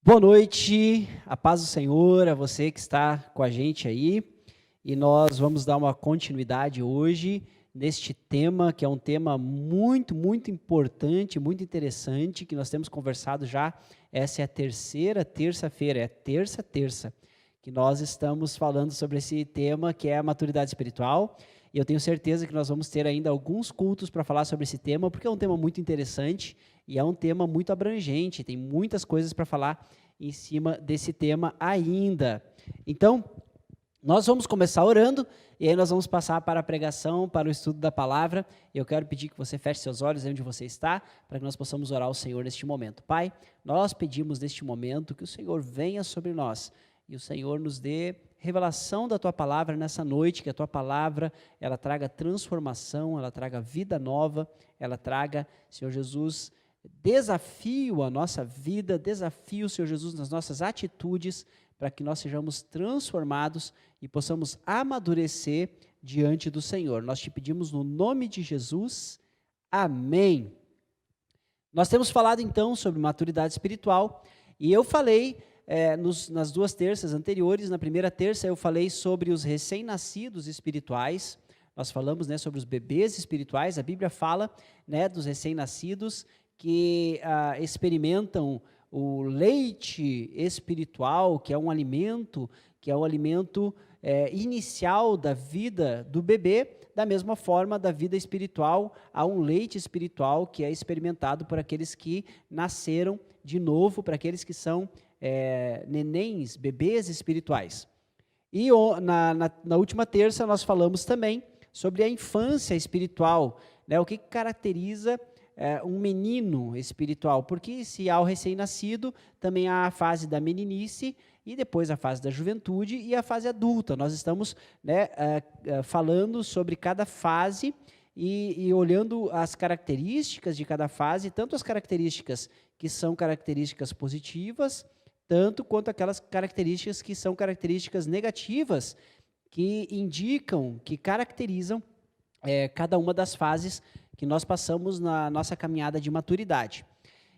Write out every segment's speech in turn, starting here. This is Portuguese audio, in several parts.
Boa noite, a paz do Senhor, a você que está com a gente aí. E nós vamos dar uma continuidade hoje neste tema, que é um tema muito importante, muito interessante, que nós temos conversado já. Essa é a terceira terça-feira, é terça, que nós estamos falando sobre esse tema, que é a maturidade espiritual. E eu tenho certeza que nós vamos ter ainda alguns cultos para falar sobre esse tema, porque é um tema muito interessante e é um tema muito abrangente, tem muitas coisas para falar em cima desse tema ainda. Então, nós vamos começar orando, e aí nós vamos passar para a pregação, para o estudo da palavra. Eu quero pedir que você feche seus olhos onde você está, para que nós possamos orar ao Senhor neste momento. Pai, nós pedimos neste momento que o Senhor venha sobre nós, e o Senhor nos dê revelação da Tua palavra nessa noite, que a Tua palavra, ela traga transformação, ela traga vida nova, ela traga, Senhor Jesus, desafio à nossa vida, desafio, Senhor Jesus, nas nossas atitudes, para que nós sejamos transformados e possamos amadurecer diante do Senhor. Nós te pedimos no nome de Jesus, amém. Nós temos falado então sobre maturidade espiritual, e eu falei nas duas terças anteriores. Na primeira terça eu falei sobre os recém-nascidos espirituais. Nós falamos sobre os bebês espirituais. A Bíblia fala dos recém-nascidos que experimentam o leite espiritual, que é um alimento inicial da vida do bebê. Da mesma forma, da vida espiritual, há um leite espiritual que é experimentado por aqueles que nasceram de novo, para aqueles que são nenéns, bebês espirituais. E na última terça nós falamos também sobre a infância espiritual, o que caracteriza um menino espiritual, porque se há o recém-nascido, também há a fase da meninice, e depois a fase da juventude e a fase adulta. Nós estamos falando sobre cada fase e olhando as características de cada fase, tanto as características que são características positivas, tanto quanto aquelas características que são características negativas, que indicam, que caracterizam cada uma das fases que nós passamos na nossa caminhada de maturidade.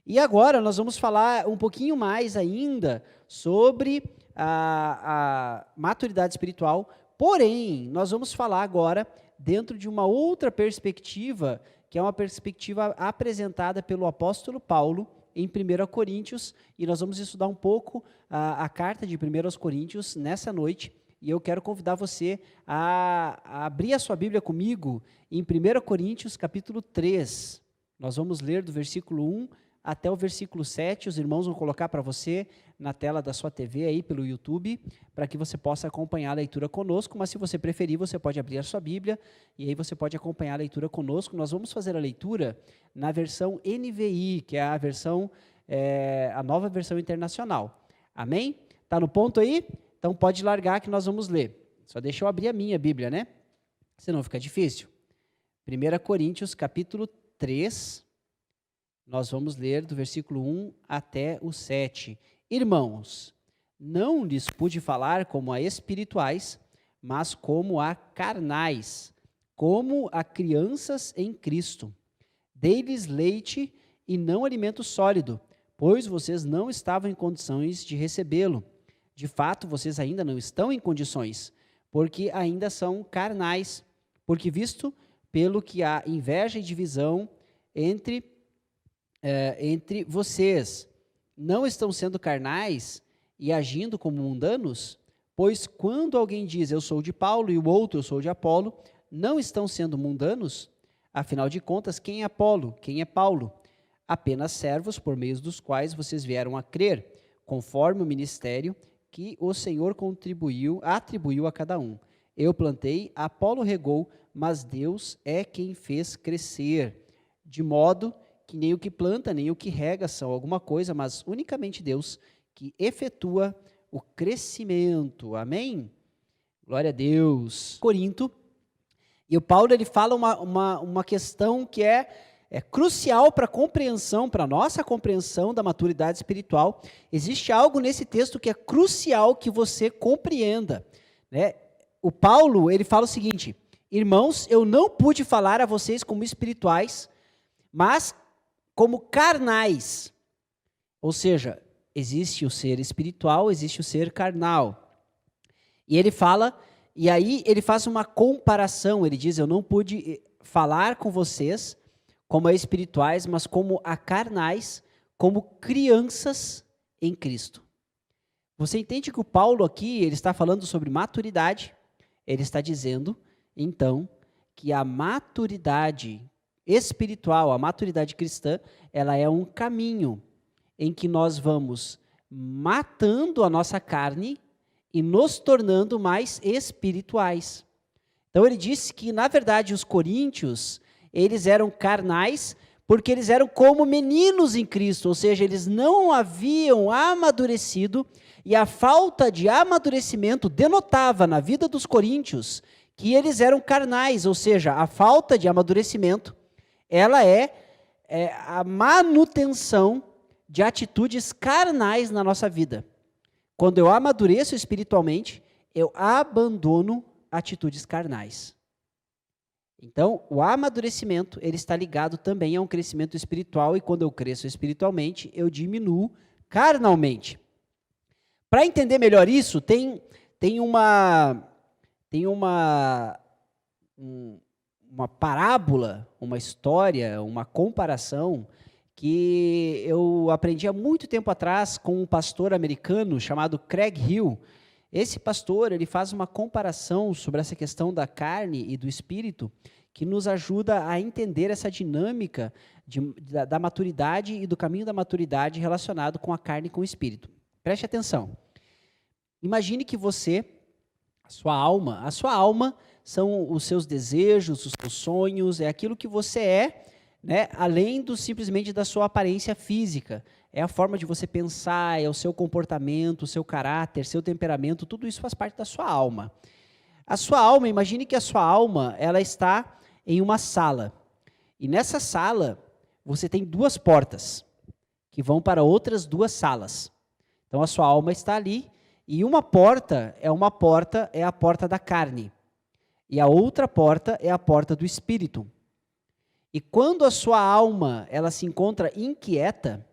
E agora nós vamos falar um pouquinho mais ainda sobre a maturidade espiritual, porém, nós vamos falar agora dentro de uma outra perspectiva, que é uma perspectiva apresentada pelo apóstolo Paulo em 1 Coríntios, e nós vamos estudar um pouco a carta de 1 Coríntios nessa noite, e eu quero convidar você a abrir a sua Bíblia comigo em 1 Coríntios, capítulo 3. Nós vamos ler do versículo 1 até o versículo 7. Os irmãos vão colocar para você na tela da sua TV aí pelo YouTube, para que você possa acompanhar a leitura conosco, mas se você preferir, você pode abrir a sua Bíblia, e aí você pode acompanhar a leitura conosco. Nós vamos fazer a leitura na versão NVI, que é a versão, a nova versão internacional. Amém? Está no ponto aí? Então pode largar que nós vamos ler. Só deixa eu abrir a minha Bíblia, né? Senão fica difícil. 1 Coríntios, capítulo 3, nós vamos ler do versículo 1 até o 7. Irmãos, não lhes pude falar como a espirituais, mas como a carnais, como a crianças em Cristo. Dei-lhes leite e não alimento sólido, pois vocês não estavam em condições de recebê-lo. De fato, vocês ainda não estão em condições, porque ainda são carnais, porque visto pelo que há inveja e divisão entre vocês, não estão sendo carnais e agindo como mundanos? Pois quando alguém diz, eu sou de Paulo, e o outro, eu sou de Apolo, não estão sendo mundanos? Afinal de contas, quem é Apolo? Quem é Paulo? Apenas servos por meio dos quais vocês vieram a crer, conforme o ministério que o Senhor atribuiu a cada um. Eu plantei, Apolo regou, mas Deus é quem fez crescer, de modo que nem o que planta, nem o que rega são alguma coisa, mas unicamente Deus que efetua o crescimento. Amém? Glória a Deus. Corinto, e o Paulo ele fala uma questão que é crucial para a compreensão, para a nossa compreensão da maturidade espiritual. Existe algo nesse texto que é crucial que você compreenda, né? O Paulo, ele fala o seguinte: irmãos, eu não pude falar a vocês como espirituais, mas como carnais. Ou seja, existe o ser espiritual, existe o ser carnal. E ele fala, e aí ele faz uma comparação, ele diz, eu não pude falar com vocês como a espirituais, mas como a carnais, como crianças em Cristo. Você entende que o Paulo aqui, ele está falando sobre maturidade, ele está dizendo, então, que a maturidade espiritual, a maturidade cristã, ela é um caminho em que nós vamos matando a nossa carne e nos tornando mais espirituais. Então ele disse que, na verdade, os coríntios, eles eram carnais porque eles eram como meninos em Cristo, ou seja, eles não haviam amadurecido, e a falta de amadurecimento denotava na vida dos coríntios que eles eram carnais, ou seja, a falta de amadurecimento, ela é a manutenção de atitudes carnais na nossa vida. Quando eu amadureço espiritualmente, eu abandono atitudes carnais. Então, o amadurecimento, ele está ligado também a um crescimento espiritual, e quando eu cresço espiritualmente, eu diminuo carnalmente. Para entender melhor isso, tem uma parábola, uma história, uma comparação que eu aprendi há muito tempo atrás com um pastor americano chamado Craig Hill. Esse pastor, ele faz uma comparação sobre essa questão da carne e do espírito, que nos ajuda a entender essa dinâmica da maturidade e do caminho da maturidade relacionado com a carne e com o espírito. Preste atenção. Imagine que você, a sua alma são os seus desejos, os seus sonhos, é aquilo que você é, né, além simplesmente da sua aparência física. É a forma de você pensar, é o seu comportamento, o seu caráter, seu temperamento, tudo isso faz parte da sua alma. A sua alma, imagine que a sua alma, ela está em uma sala. E nessa sala, você tem duas portas, que vão para outras duas salas. Então, a sua alma está ali, e uma porta é a porta da carne. E a outra porta é a porta do espírito. E quando a sua alma, ela se encontra inquieta,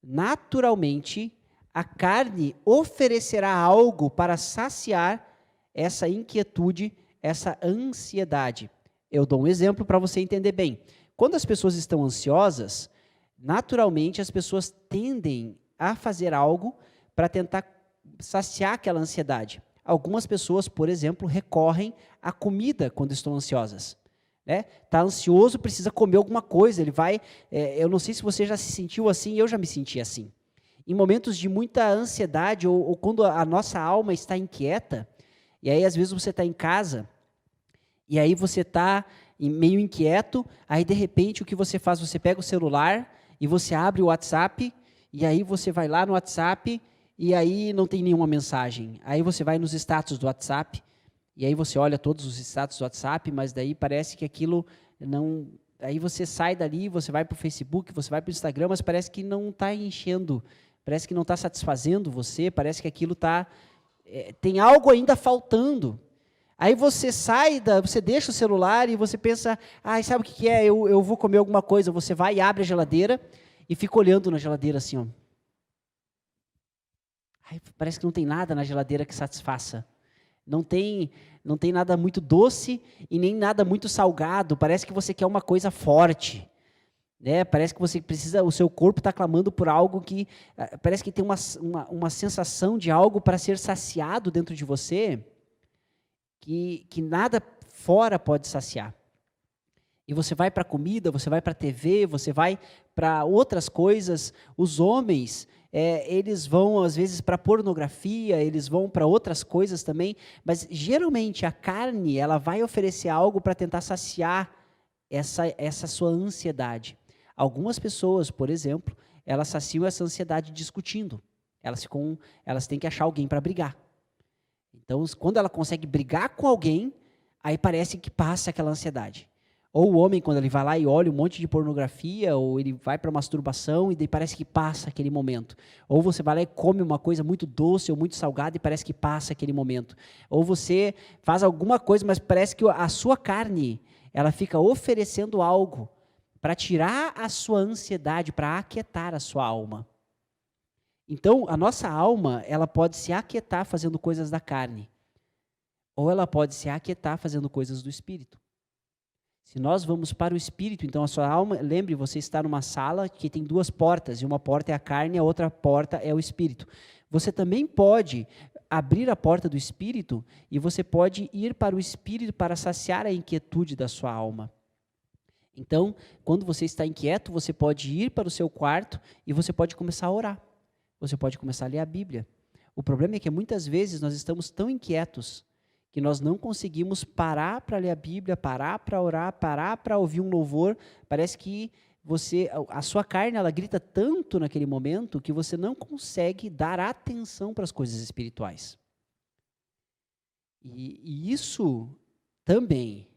naturalmente, a carne oferecerá algo para saciar essa inquietude, essa ansiedade. Eu dou um exemplo para você entender bem. Quando as pessoas estão ansiosas, naturalmente as pessoas tendem a fazer algo para tentar saciar aquela ansiedade. Algumas pessoas, por exemplo, recorrem à comida quando estão ansiosas. Está ansioso, precisa comer alguma coisa, ele vai, eu não sei se você já se sentiu assim, eu já me senti assim. Em momentos de muita ansiedade, ou quando a nossa alma está inquieta, e aí às vezes você está em casa, e aí você está meio inquieto, aí de repente o que você faz? Você pega o celular, e você abre o WhatsApp, e aí você vai lá no WhatsApp, e aí não tem nenhuma mensagem. Aí você vai nos status do WhatsApp, e aí você olha todos os status do WhatsApp, mas daí parece que aquilo não... Aí você sai dali, você vai para o Facebook, você vai para o Instagram, mas parece que não está enchendo, parece que não está satisfazendo você, parece que aquilo está... tem algo ainda faltando. Aí você você deixa o celular e você pensa, sabe o que é? Eu vou comer alguma coisa. Você vai e abre a geladeira e fica olhando na geladeira assim, ó. Parece que não tem nada na geladeira que satisfaça. Não tem nada muito doce e nem nada muito salgado. Parece que você quer uma coisa forte, né? Parece que você precisa, o seu corpo está clamando por algo que parece que tem uma sensação de algo para ser saciado dentro de você que nada fora pode saciar. E você vai para a comida, você vai para a TV, você vai para outras coisas. Os homens, eles vão, às vezes, para pornografia, eles vão para outras coisas também, mas, geralmente, a carne, ela vai oferecer algo para tentar saciar essa sua ansiedade. Algumas pessoas, por exemplo, elas saciam essa ansiedade discutindo. Elas têm que achar alguém para brigar. Então, quando ela consegue brigar com alguém, aí parece que passa aquela ansiedade. Ou o homem, quando ele vai lá e olha um monte de pornografia, ou ele vai para masturbação e daí parece que passa aquele momento. Ou você vai lá e come uma coisa muito doce ou muito salgada e parece que passa aquele momento. Ou você faz alguma coisa, mas parece que a sua carne, ela fica oferecendo algo para tirar a sua ansiedade, para aquietar a sua alma. Então, a nossa alma, ela pode se aquietar fazendo coisas da carne, ou ela pode se aquietar fazendo coisas do espírito. Se nós vamos para o espírito, então a sua alma, lembre, você está numa sala que tem duas portas, e uma porta é a carne, a outra porta é o espírito. Você também pode abrir a porta do espírito e você pode ir para o espírito para saciar a inquietude da sua alma. Então, quando você está inquieto, você pode ir para o seu quarto e você pode começar a orar. Você pode começar a ler a Bíblia. O problema é que muitas vezes nós estamos tão inquietos que nós não conseguimos parar para ler a Bíblia, parar para orar, parar para ouvir um louvor. Parece que a sua carne, ela grita tanto naquele momento que você não consegue dar atenção para as coisas espirituais. E isso também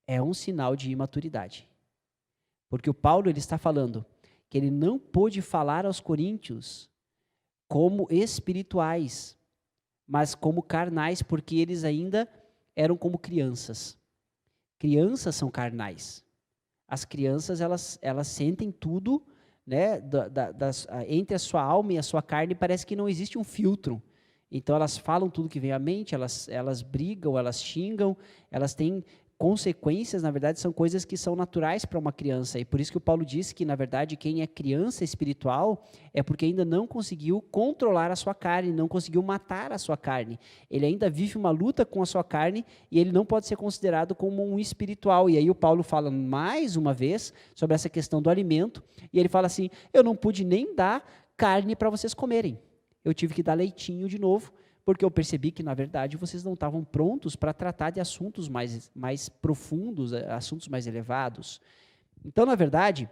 é um sinal de imaturidade. Porque o Paulo, ele está falando que ele não pôde falar aos coríntios como espirituais, mas como carnais, porque eles ainda eram como crianças. Crianças são carnais. As crianças, elas sentem tudo, né, entre a sua alma e a sua carne, parece que não existe um filtro. Então, elas falam tudo que vem à mente, elas brigam, elas xingam, elas têm consequências, na verdade, são coisas que são naturais para uma criança. E por isso que o Paulo diz que, na verdade, quem é criança espiritual é porque ainda não conseguiu controlar a sua carne, não conseguiu matar a sua carne. Ele ainda vive uma luta com a sua carne e ele não pode ser considerado como um espiritual. E aí o Paulo fala mais uma vez sobre essa questão do alimento. E ele fala assim, eu não pude nem dar carne para vocês comerem. Eu tive que dar leitinho de novo, porque eu percebi que, na verdade, vocês não estavam prontos para tratar de assuntos mais profundos, assuntos mais elevados. Então, na verdade,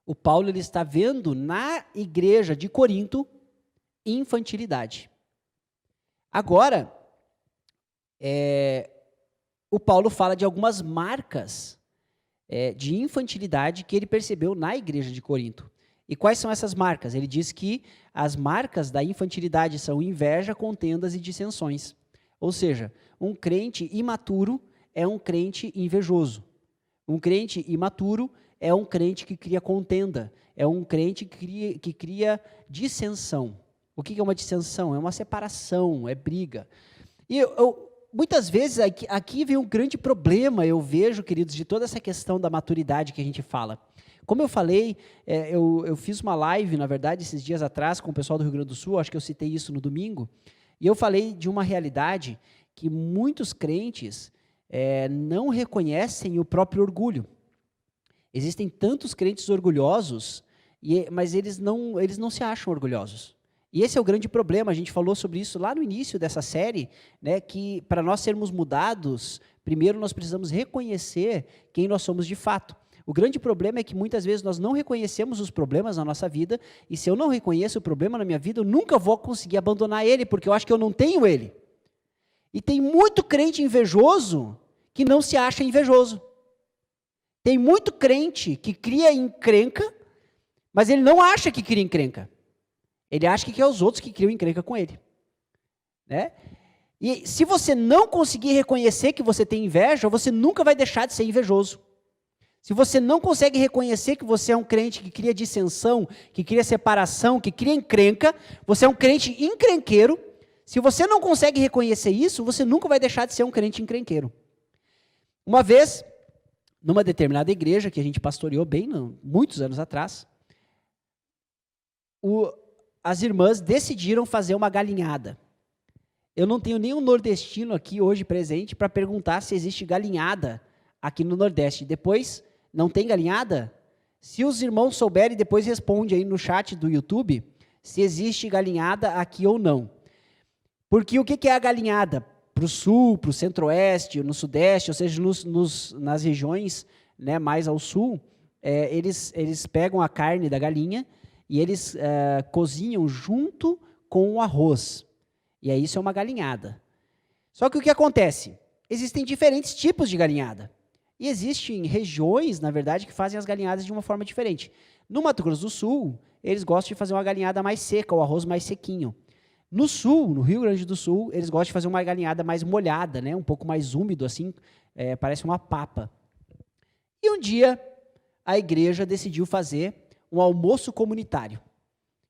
o Paulo ele está vendo na igreja de Corinto infantilidade. Agora, o Paulo fala de algumas marcas de infantilidade que ele percebeu na igreja de Corinto. E quais são essas marcas? Ele diz que as marcas da infantilidade são inveja, contendas e dissensões. Ou seja, um crente imaturo é um crente invejoso. Um crente imaturo é um crente que cria contenda. É um crente que cria dissensão. O que é uma dissensão? É uma separação, é briga. E muitas vezes aqui vem um grande problema, eu vejo, queridos, de toda essa questão da maturidade que a gente fala. Como eu falei, eu fiz uma live, na verdade, esses dias atrás, com o pessoal do Rio Grande do Sul, acho que eu citei isso no domingo, e eu falei de uma realidade que muitos crentes não reconhecem o próprio orgulho. Existem tantos crentes orgulhosos, mas eles não se acham orgulhosos. E esse é o grande problema, a gente falou sobre isso lá no início dessa série, né, que para nós sermos mudados, primeiro nós precisamos reconhecer quem nós somos de fato. O grande problema é que muitas vezes nós não reconhecemos os problemas na nossa vida, e se eu não reconheço o problema na minha vida, eu nunca vou conseguir abandonar ele, porque eu acho que eu não tenho ele. E tem muito crente invejoso que não se acha invejoso. Tem muito crente que cria encrenca, mas ele não acha que cria encrenca. Ele acha que é os outros que criam encrenca com ele. Né? E se você não conseguir reconhecer que você tem inveja, você nunca vai deixar de ser invejoso. Se você não consegue reconhecer que você é um crente que cria dissensão, que cria separação, que cria encrenca, você é um crente encrenqueiro. Se você não consegue reconhecer isso, você nunca vai deixar de ser um crente encrenqueiro. Uma vez, numa determinada igreja, que a gente pastoreou bem, muitos anos atrás, as irmãs decidiram fazer uma galinhada. Eu não tenho nenhum nordestino aqui hoje presente para perguntar se existe galinhada aqui no Nordeste. Depois, não tem galinhada? Se os irmãos souberem, depois responde aí no chat do YouTube se existe galinhada aqui ou não. Porque o que é a galinhada? Para o sul, para o centro-oeste, no sudeste, ou seja, nas regiões, né, mais ao sul, eles pegam a carne da galinha e eles cozinham junto com o arroz. E aí isso é uma galinhada. Só que o que acontece? Existem diferentes tipos de galinhada. E existem regiões, na verdade, que fazem as galinhadas de uma forma diferente. No Mato Grosso do Sul, eles gostam de fazer uma galinhada mais seca, o arroz mais sequinho. No Sul, no Rio Grande do Sul, eles gostam de fazer uma galinhada mais molhada, né? Um pouco mais úmido, assim, parece uma papa. E um dia, a igreja decidiu fazer um almoço comunitário.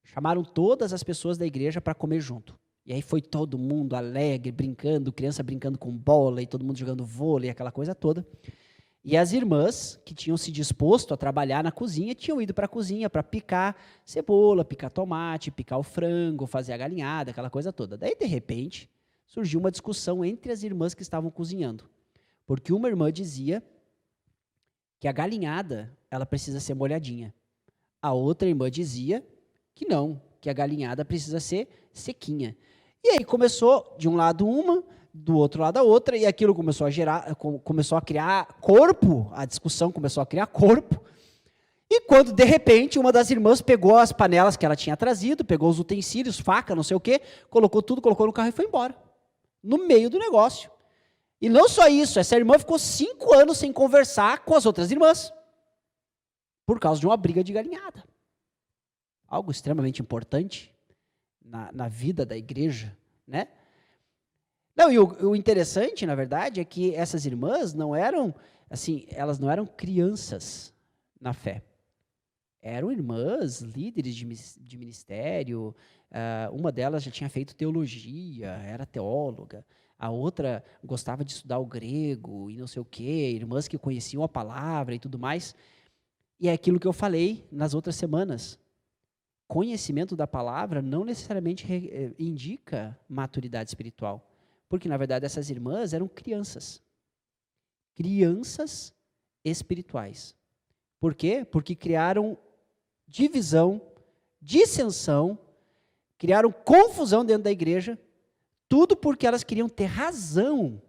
Chamaram todas as pessoas da igreja para comer junto. E aí foi todo mundo alegre, brincando, criança brincando com bola e todo mundo jogando vôlei, aquela coisa toda. E as irmãs, que tinham se disposto a trabalhar na cozinha, tinham ido para a cozinha para picar cebola, picar tomate, picar o frango, fazer a galinhada, aquela coisa toda. Daí, de repente, surgiu uma discussão entre as irmãs que estavam cozinhando. Porque uma irmã dizia que a galinhada, ela precisa ser molhadinha. A outra irmã dizia que não, que a galinhada precisa ser sequinha. E aí começou, de um lado uma, do outro lado a outra, e aquilo começou a criar corpo, a discussão começou a criar corpo, e quando, de repente, uma das irmãs pegou as panelas que ela tinha trazido, pegou os utensílios, faca, não sei o quê, colocou tudo, colocou no carro e foi embora, no meio do negócio. E não só isso, essa irmã ficou 5 anos sem conversar com as outras irmãs, por causa de uma briga de galinhada. Algo extremamente importante na vida da igreja, né? Não, e o interessante, na verdade, é que essas irmãs não eram, assim, elas não eram crianças na fé. Eram irmãs, líderes de ministério, uma delas já tinha feito teologia, era teóloga, a outra gostava de estudar o grego e não sei o quê, irmãs que conheciam a palavra e tudo mais. E é aquilo que eu falei nas outras semanas. Conhecimento da palavra não necessariamente indica maturidade espiritual. Porque, na verdade, essas irmãs eram crianças. Crianças espirituais. Por quê? Porque criaram divisão, dissensão, criaram confusão dentro da igreja, tudo porque elas queriam ter razão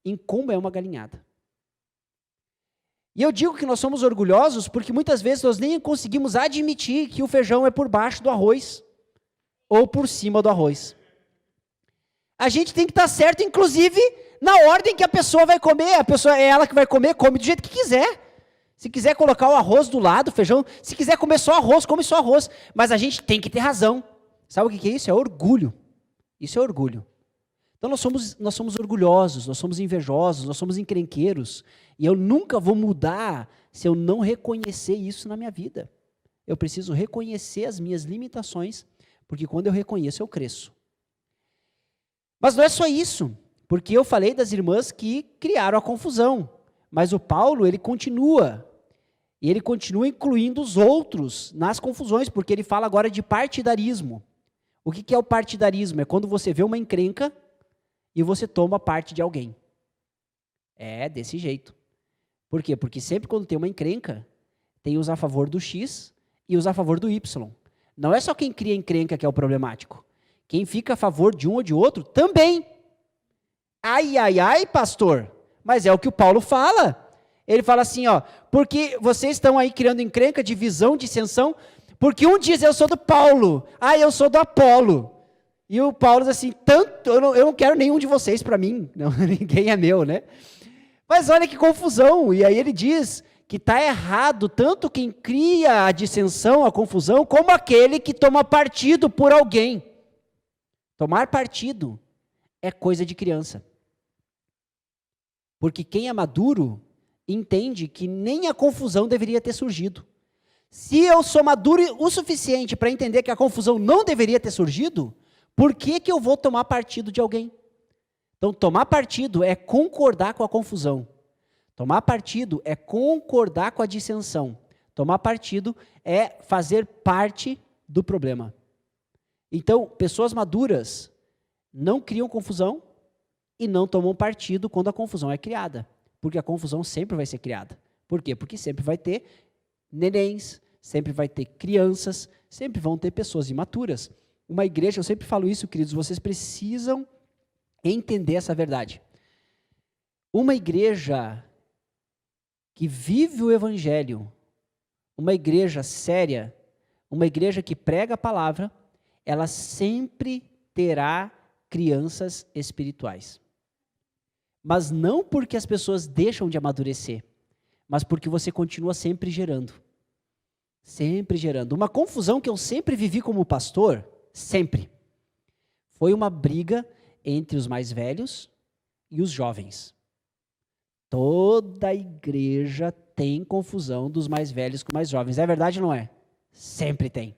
em como é uma galinhada. E eu digo que nós somos orgulhosos porque muitas vezes nós nem conseguimos admitir que o feijão é por baixo do arroz ou por cima do arroz. A gente tem que estar certo, inclusive, na ordem que a pessoa vai comer. A pessoa é ela que vai comer, come do jeito que quiser. Se quiser colocar o arroz do lado, o feijão, se quiser comer só arroz, come só arroz. Mas a gente tem que ter razão. Sabe o que é isso? É orgulho. Isso é orgulho. Então nós somos orgulhosos, nós somos invejosos, nós somos encrenqueiros. E eu nunca vou mudar se eu não reconhecer isso na minha vida. Eu preciso reconhecer as minhas limitações, porque quando eu reconheço, eu cresço. Mas não é só isso, porque eu falei das irmãs que criaram a confusão. Mas o Paulo, ele continua. E ele continua incluindo os outros nas confusões, porque ele fala agora de partidarismo. O que é o partidarismo? É quando você vê uma encrenca e você toma parte de alguém. É desse jeito. Por quê? Porque sempre quando tem uma encrenca, tem os a favor do X e os a favor do Y. Não é só quem cria encrenca que é o problemático. Quem fica a favor de um ou de outro também. Ai, ai, ai, pastor. Mas é o que o Paulo fala. Ele fala assim, ó, porque vocês estão aí criando encrenca, divisão, dissensão, porque um diz eu sou do Paulo, eu sou do Apolo. E o Paulo diz assim, eu não quero nenhum de vocês para mim, não, ninguém é meu, né? Mas olha que confusão, e aí ele diz que está errado tanto quem cria a dissensão, a confusão, como aquele que toma partido por alguém. Tomar partido é coisa de criança. Porque quem é maduro entende que nem a confusão deveria ter surgido. Se eu sou maduro o suficiente para entender que a confusão não deveria ter surgido, por que eu vou tomar partido de alguém? Então, tomar partido é concordar com a confusão. Tomar partido é concordar com a dissensão. Tomar partido é fazer parte do problema. Então, pessoas maduras não criam confusão e não tomam partido quando a confusão é criada. Porque a confusão sempre vai ser criada. Por quê? Porque sempre vai ter nenéns, sempre vai ter crianças, sempre vão ter pessoas imaturas. Uma igreja, eu sempre falo isso, queridos, vocês precisam entender essa verdade. Uma igreja que vive o evangelho, uma igreja séria, uma igreja que prega a palavra, ela sempre terá crianças espirituais. Mas não porque as pessoas deixam de amadurecer, mas porque você continua sempre gerando. Sempre gerando. Uma confusão que eu sempre vivi como pastor, sempre, foi uma briga entre os mais velhos e os jovens. Toda igreja tem confusão dos mais velhos com os mais jovens. É verdade ou não é? Sempre tem.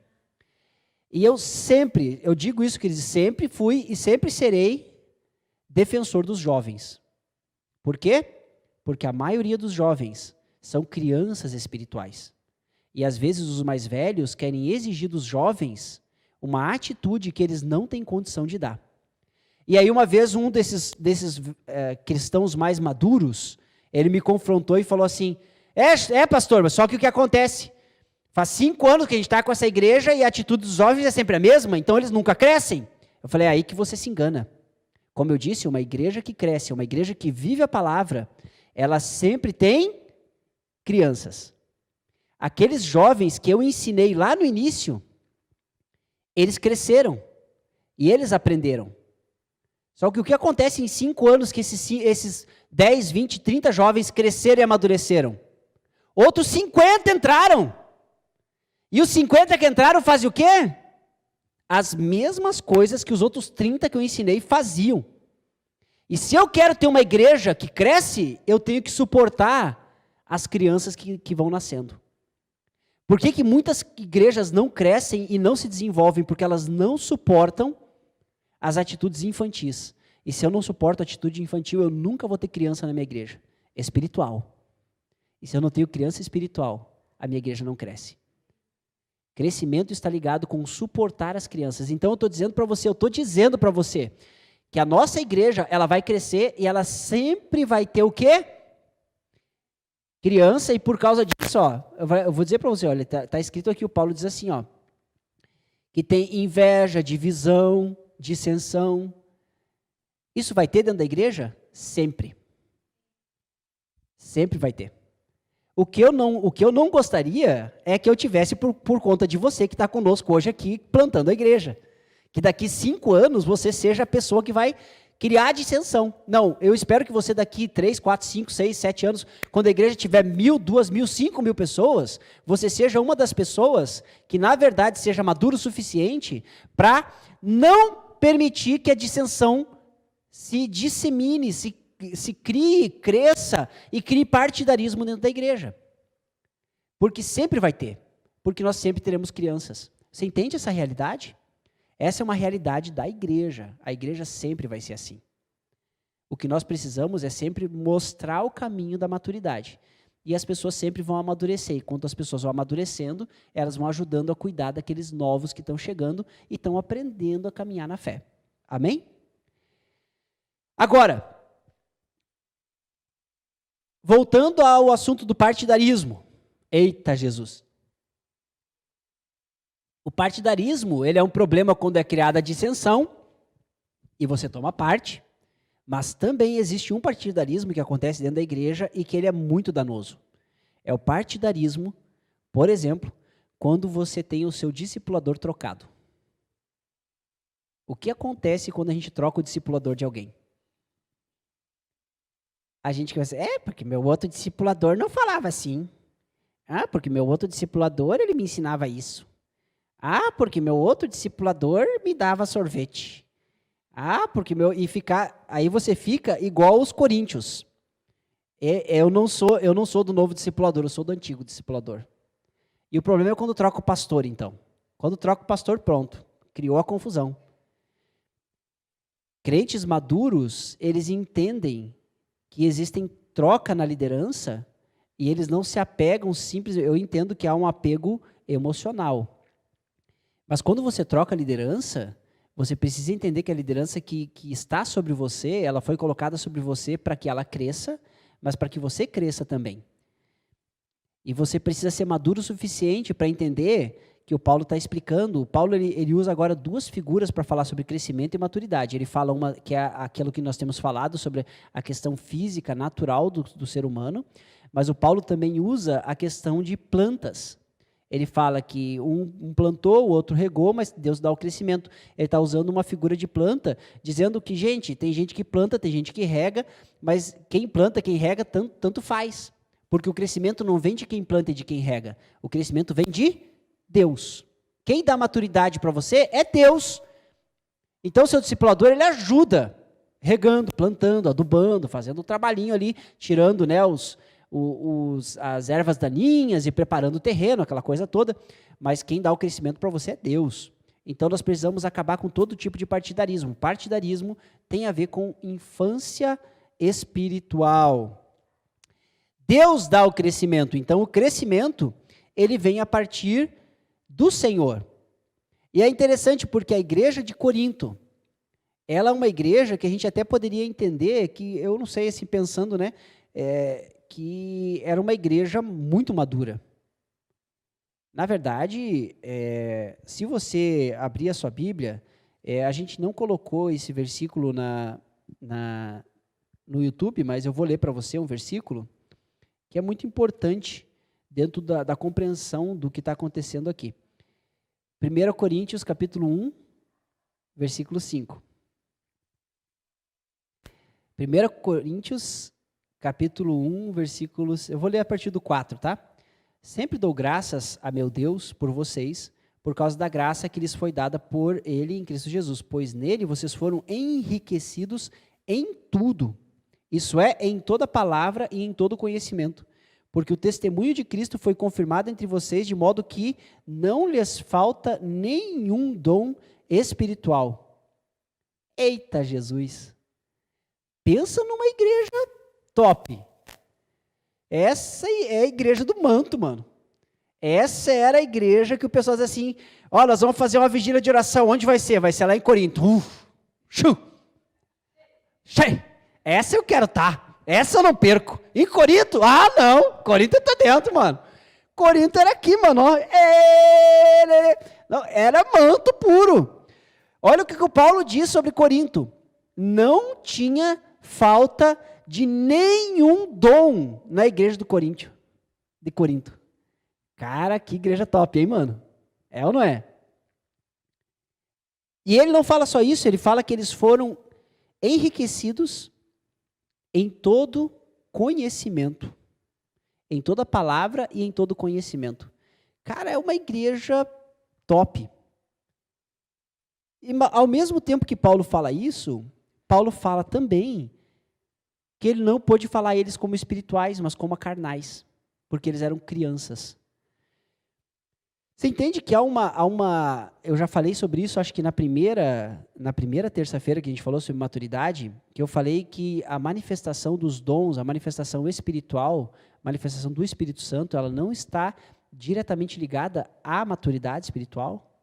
E eu digo isso, queridos, sempre fui e sempre serei defensor dos jovens. Por quê? Porque a maioria dos jovens são crianças espirituais. E às vezes os mais velhos querem exigir dos jovens uma atitude que eles não têm condição de dar. E aí uma vez um desses cristãos mais maduros, ele me confrontou e falou assim, pastor, mas só que o que acontece? Faz 5 anos que a gente está com essa igreja e a atitude dos jovens é sempre a mesma, então eles nunca crescem. Eu falei, é aí que você se engana. Como eu disse, uma igreja que cresce, uma igreja que vive a palavra, ela sempre tem crianças. Aqueles jovens que eu ensinei lá no início, eles cresceram e eles aprenderam. Só que o que acontece em 5 anos que esses 10, 20, 30 jovens cresceram e amadureceram? Outros 50 entraram. E os 50 que entraram fazem o quê? As mesmas coisas que os outros 30 que eu ensinei faziam. E se eu quero ter uma igreja que cresce, eu tenho que suportar as crianças que vão nascendo. Por que muitas igrejas não crescem e não se desenvolvem? Porque elas não suportam as atitudes infantis. E se eu não suporto a atitude infantil, eu nunca vou ter criança na minha igreja espiritual. E se eu não tenho criança espiritual, a minha igreja não cresce. Crescimento está ligado com suportar as crianças. Então eu estou dizendo para você que a nossa igreja, ela vai crescer e ela sempre vai ter o quê? Criança, e por causa disso, eu vou dizer para você, olha, tá escrito aqui, o Paulo diz assim, que tem inveja, divisão, dissensão. Isso vai ter dentro da igreja? Sempre. Sempre vai ter. O que eu não gostaria é que eu tivesse por conta de você que está conosco hoje aqui, plantando a igreja. Que daqui 5 anos você seja a pessoa que vai criar dissensão. Não, eu espero que você daqui 3, 4, 5, 6, 7 anos, quando a igreja tiver 1.000, 2.000, 5.000 pessoas, você seja uma das pessoas que, na verdade, seja maduro o suficiente para não permitir que a dissensão se dissemine, se crie, cresça e crie partidarismo dentro da igreja. Porque sempre vai ter. Porque nós sempre teremos crianças. Você entende essa realidade? Essa é uma realidade da igreja. A igreja sempre vai ser assim. O que nós precisamos é sempre mostrar o caminho da maturidade. E as pessoas sempre vão amadurecer. E quando as pessoas vão amadurecendo, elas vão ajudando a cuidar daqueles novos que estão chegando e estão aprendendo a caminhar na fé. Amém? Agora, voltando ao assunto do partidarismo. Eita, Jesus. O partidarismo, ele é um problema quando é criada a dissensão e você toma parte, mas também existe um partidarismo que acontece dentro da igreja e que ele é muito danoso. É o partidarismo, por exemplo, quando você tem o seu discipulador trocado. O que acontece quando a gente troca o discipulador de alguém? A gente pensa, porque meu outro discipulador não falava assim. Porque meu outro discipulador, ele me ensinava isso. Porque meu outro discipulador me dava sorvete. Aí você fica igual os coríntios. Eu não sou do novo discipulador, eu sou do antigo discipulador. E o problema é quando troca o pastor, então. Quando troca o pastor, pronto. Criou a confusão. Crentes maduros, eles entendem que existem troca na liderança e eles não se apegam simplesmente. Eu entendo que há um apego emocional. Mas quando você troca a liderança, você precisa entender que a liderança que está sobre você, ela foi colocada sobre você para que ela cresça, mas para que você cresça também. E você precisa ser maduro o suficiente para entender que o Paulo está explicando. O Paulo ele usa agora 2 figuras para falar sobre crescimento e maturidade. Ele fala uma que é aquilo que nós temos falado sobre a questão física, natural do ser humano, mas o Paulo também usa a questão de plantas. Ele fala que um plantou, o outro regou, mas Deus dá o crescimento. Ele está usando uma figura de planta, dizendo que, tem gente que planta, tem gente que rega, mas quem planta, quem rega, tanto faz. Porque o crescimento não vem de quem planta e de quem rega. O crescimento vem de Deus. Quem dá maturidade para você é Deus. Então, o seu discipulador, ele ajuda, regando, plantando, adubando, fazendo o trabalhinho ali, tirando, né, as ervas daninhas e preparando o terreno, aquela coisa toda, mas quem dá o crescimento para você é Deus. Então, nós precisamos acabar com todo tipo de partidarismo. Partidarismo tem a ver com infância espiritual. Deus dá o crescimento. Então, o crescimento, ele vem a partir do Senhor. E é interessante porque a igreja de Corinto, ela é uma igreja que a gente até poderia entender que, eu não sei, assim, pensando, né, que era uma igreja muito madura. Na verdade, se você abrir a sua Bíblia, a gente não colocou esse versículo no YouTube, mas eu vou ler para você um versículo que é muito importante dentro da compreensão do que está acontecendo aqui. 1 Coríntios, capítulo 1, versículo 5. 1 Coríntios, capítulo 1, versículos... Eu vou ler a partir do 4, tá? Sempre dou graças a meu Deus por vocês, por causa da graça que lhes foi dada por Ele em Cristo Jesus, pois nele vocês foram enriquecidos em tudo, isso é, em toda palavra e em todo conhecimento, porque o testemunho de Cristo foi confirmado entre vocês, de modo que não lhes falta nenhum dom espiritual. Eita Jesus! Pensa numa igreja top! Essa é a igreja do manto, mano. Essa era a igreja que o pessoal diz assim, ó, nós vamos fazer uma vigília de oração, onde vai ser? Vai ser lá em Corinto. Essa eu quero estar. Essa eu não perco. Em Corinto? Ah, não. Corinto tá dentro, mano. Corinto era aqui, mano. Não, era manto puro. Olha o que o Paulo diz sobre Corinto. Não tinha falta de nenhum dom na igreja de Corinto. Cara, que igreja top, hein, mano? É ou não é? E ele não fala só isso, ele fala que eles foram enriquecidos em todo conhecimento. Em toda palavra e em todo conhecimento. Cara, é uma igreja top. E ao mesmo tempo que Paulo fala isso, Paulo fala também que ele não pôde falar eles como espirituais, mas como carnais, porque eles eram crianças. Você entende que há uma... Eu já falei sobre isso, acho que na primeira terça-feira que a gente falou sobre maturidade, que eu falei que a manifestação dos dons, a manifestação espiritual, a manifestação do Espírito Santo, ela não está diretamente ligada à maturidade espiritual?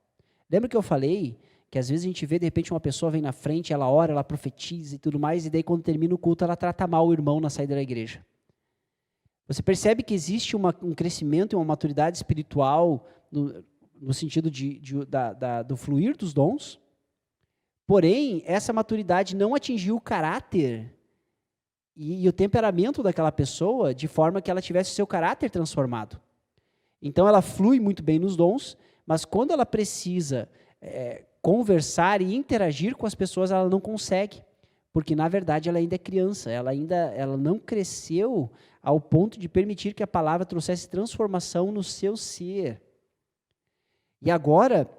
Lembra que eu falei que às vezes a gente vê, de repente, uma pessoa vem na frente, ela ora, ela profetiza e tudo mais, e daí quando termina o culto, ela trata mal o irmão na saída da igreja. Você percebe que existe um crescimento e uma maturidade espiritual no sentido do fluir dos dons, porém, essa maturidade não atingiu o caráter e o temperamento daquela pessoa de forma que ela tivesse o seu caráter transformado. Então, ela flui muito bem nos dons, mas quando ela precisa conversar e interagir com as pessoas, ela não consegue, porque, na verdade, ela ainda é criança, ela não cresceu ao ponto de permitir que a palavra trouxesse transformação no seu ser. E agora,